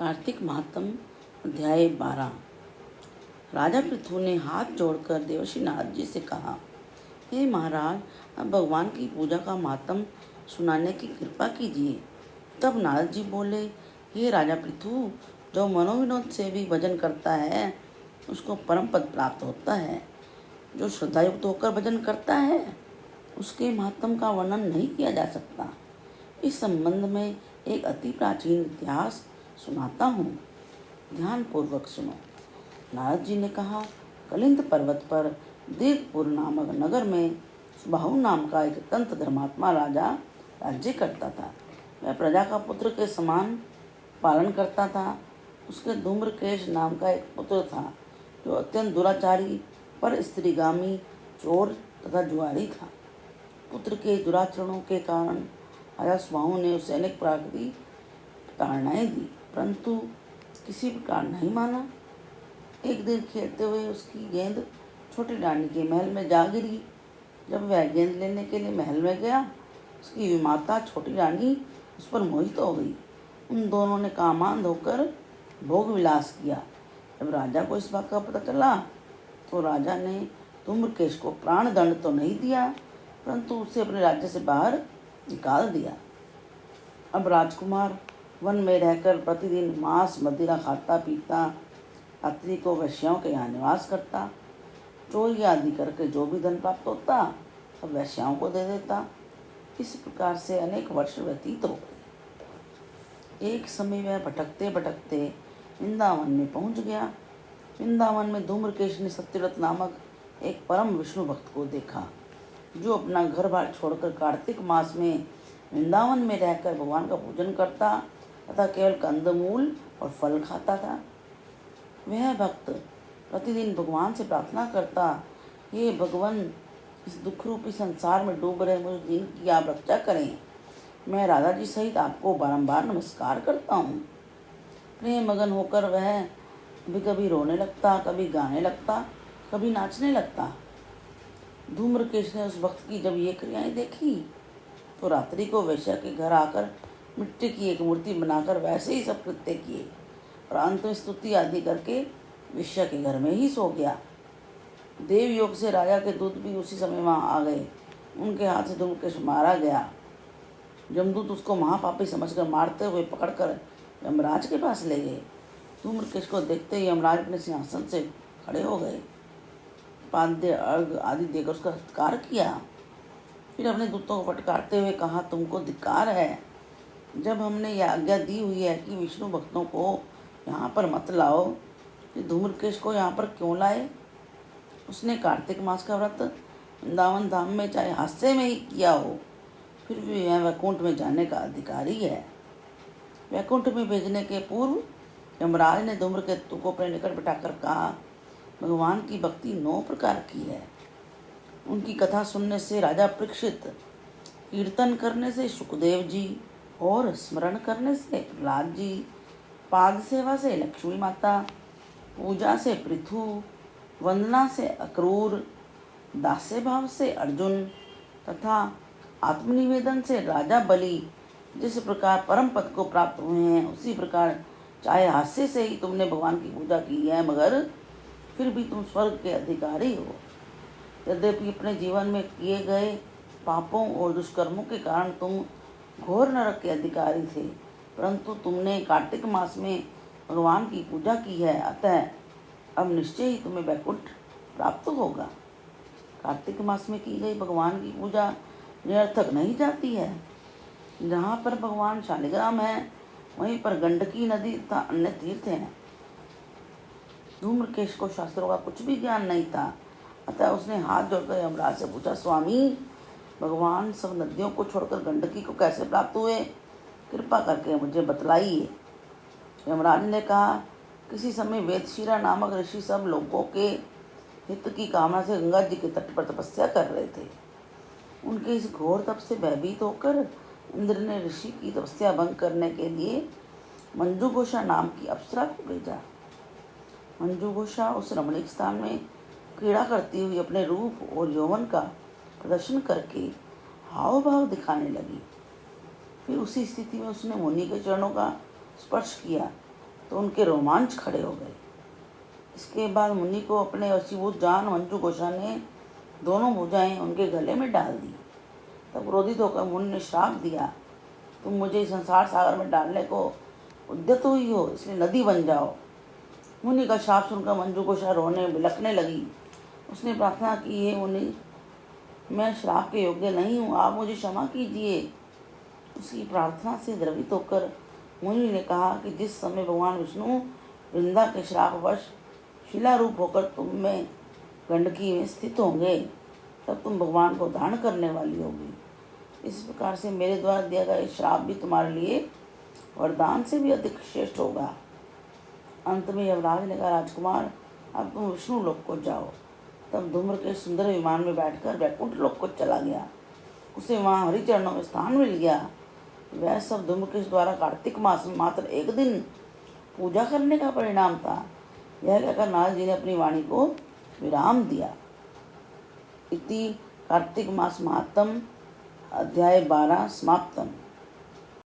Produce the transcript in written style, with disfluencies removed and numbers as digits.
कार्तिक महात्म अध्याय 12। राजा पृथु ने हाथ जोड़कर देवर्षि नारद जी से कहा, हे महाराज, अब भगवान की पूजा का महात्म सुनाने की कृपा कीजिए। तब नारद जी बोले, हे राजा पृथु, जो मनोविनोद से भी भजन करता है उसको परम पद प्राप्त होता है। जो श्रद्धायुक्त होकर भजन करता है उसके महात्म का वर्णन नहीं किया जा सकता। इस संबंध में एक अति प्राचीन इतिहास सुनाता हूँ, ध्यान पूर्वक सुनो। नारद जी ने कहा, कलिंद पर्वत पर दीर्घपुर नामक नगर में सुबाहु नाम का एक अत्यंत धर्मात्मा राजा राज्य करता था। वह प्रजा का पुत्र के समान पालन करता था। उसके धूम्रकेश नाम का एक पुत्र था जो अत्यंत दुराचारी, पर स्त्रीगामी, चोर तथा जुआरी था। पुत्र के दुराचरणों के कारण राजा सुबाहु ने उसे अनेक प्रकार की ताड़नाएं दी, परंतु किसी प्रकार नहीं माना। एक दिन खेलते हुए उसकी गेंद छोटी रानी के महल में जा गिरी। जब वह गेंद लेने के लिए महल में गया, उसकी विमाता छोटी रानी उस पर मोहित हो गई। उन दोनों ने कामांध होकर भोग विलास किया। जब राजा को इस बात का पता चला तो राजा ने धूम्रकेश को प्राण दंड तो नहीं दिया, परंतु उसे अपने राज्य से बाहर निकाल दिया। अब राजकुमार वन में रहकर प्रतिदिन मांस मदिरा खाता पीता, रात्रि को वैश्याओं के यहाँ निवास करता, चोरी आदि करके जो भी धन प्राप्त होता सब वैश्याओं को दे देता। इस प्रकार से अनेक वर्ष व्यतीत हो गए। एक समय वह भटकते भटकते वृंदावन में पहुंच गया। वृंदावन में धूम्रकेश ने सत्यव्रत नामक एक परम विष्णु भक्त को देखा, जो अपना घर बार छोड़कर कार्तिक मास में वृंदावन में रहकर भगवान का पूजन करता तथा केवल कंदमूल और फल खाता था। वह भक्त प्रतिदिन भगवान से प्रार्थना करता, हे भगवान, इस दुख रूपी संसार में डूब रहे मुझे दिन की आप रक्षा करें। मैं राधा जी सहित आपको बारंबार नमस्कार करता हूँ। प्रेम मगन होकर वह कभी कभी रोने लगता, कभी गाने लगता, कभी नाचने लगता। धूम्रकेश ने उस भक्त की जब ये क्रियाएं देखी तो रात्रि को वेश्या के घर आकर मिट्टी की एक मूर्ति बनाकर वैसे ही सब कृत्य किए और अंत में स्तुति आदि करके वेश्या के घर में ही सो गया। देव योग से राजा के दूत भी उसी समय वहाँ आ गए। उनके हाथ से धूम्रकेश मारा गया। यमदूत उसको महापापी समझकर मारते हुए पकड़कर यमराज के पास ले गए। धूम्रकेश को देखते ही यमराज अपने सिंहासन से खड़े हो गए, पाद्य अर्घ आदि देकर उसका सत्कार किया। फिर अपने दूतों को फटकारते हुए कहा, तुमको धिक्कार है। जब हमने यह आज्ञा दी हुई है कि विष्णु भक्तों को यहाँ पर मत लाओ, कि धूम्रकेश को यहाँ पर क्यों लाए? उसने कार्तिक मास का व्रत वृंदावन धाम में चाहे हास्य में ही किया हो, फिर भी वह वैकुंठ में जाने का अधिकारी है। वैकुंठ में भेजने के पूर्व यमराज ने धूम्रकेतु को अपने निकट बिठाकर कहा, भगवान की भक्ति 9 प्रकार की है। उनकी कथा सुनने से राजा परीक्षित, कीर्तन करने से सुखदेव जी और स्मरण करने से प्रहलाद जी, पाद सेवा से लक्ष्मी माता, पूजा से पृथु, वंदना से अक्रूर, दास्य भाव से अर्जुन तथा आत्मनिवेदन से राजा बलि जिस प्रकार परम पद को प्राप्त हुए हैं, उसी प्रकार चाहे हास्य से ही तुमने भगवान की पूजा की है, मगर फिर भी तुम स्वर्ग के अधिकारी हो। यद्यपि अपने जीवन में किए गए पापों और दुष्कर्मों के कारण तुम घोर नरक के अधिकारी थे, परंतु तुमने कार्तिक मास में भगवान की पूजा की है, अतः अब निश्चय ही तुम्हें वैकुंठ प्राप्त होगा। कार्तिक मास में की गई भगवान की पूजा निरर्थक नहीं जाती है। जहाँ पर भगवान शालिग्राम है वहीं पर गंडकी नदी तथा अन्य तीर्थ हैं। धूम्रकेश को शास्त्रों का कुछ भी ज्ञान नहीं था, अतः उसने हाथ जोड़कर यमराज से पूछा, स्वामी, भगवान सब नदियों को छोड़कर गंडकी को कैसे प्राप्त हुए? कृपा करके मुझे बतलाइए। यमराज ने कहा, किसी समय वेदशिरा नामक ऋषि सब लोगों के हित की कामना से गंगा जी के तट पर तपस्या कर रहे थे। उनके इस घोर तप से भयभीत होकर इंद्र ने ऋषि की तपस्या भंग करने के लिए मंजुघोषा नाम की अप्सरा को भेजा। मंजुघोषा उस रमणीक स्थान में क्रीड़ा करती हुई अपने रूप और यौवन का प्रदर्शन करके हाव भाव दिखाने लगी। फिर उसी स्थिति में उसने मुनि के चरणों का स्पर्श किया तो उनके रोमांच खड़े हो गए। इसके बाद मुनि को अपने वशीभूत जान मंजू घोषा ने दोनों भुजाएं उनके गले में डाल दी। तब क्रोधित होकर मुनि ने श्राप दिया, तुम मुझे इस संसार सागर में डालने को उद्यत हुई हो, इसलिए नदी बन जाओ। मुनि का श्राप सुनकर मंजू घोषा रोने बिलखने लगी। उसने प्रार्थना की, हे मुनि, मैं श्राप के योग्य नहीं हूँ, आप मुझे क्षमा कीजिए। उसकी प्रार्थना से द्रवित होकर मुनि ने कहा कि जिस समय भगवान विष्णु वृंदा के श्रापवश शिला रूप होकर तुम में गंडकी में स्थित होंगे, तब तुम भगवान को धारण करने वाली होगी। इस प्रकार से मेरे द्वारा दिया गया श्राप भी तुम्हारे लिए वरदान से भी अधिक श्रेष्ठ होगा। अंत में यमराज ने कहा, राजकुमार, अब तुम विष्णु लोक को जाओ। तब धूम्रकेश सुंदर विमान में बैठकर वैकुंठ लोक को चला गया। उसे वहाँ हरिचरणों में स्थान मिल गया। वह सब धूम्रकेश द्वारा कार्तिक मास में मात्र एक दिन पूजा करने का परिणाम था। यह कहकर नारद जी ने अपनी वाणी को विराम दिया। इति कार्तिक मास महात्म अध्याय 12 समाप्तम।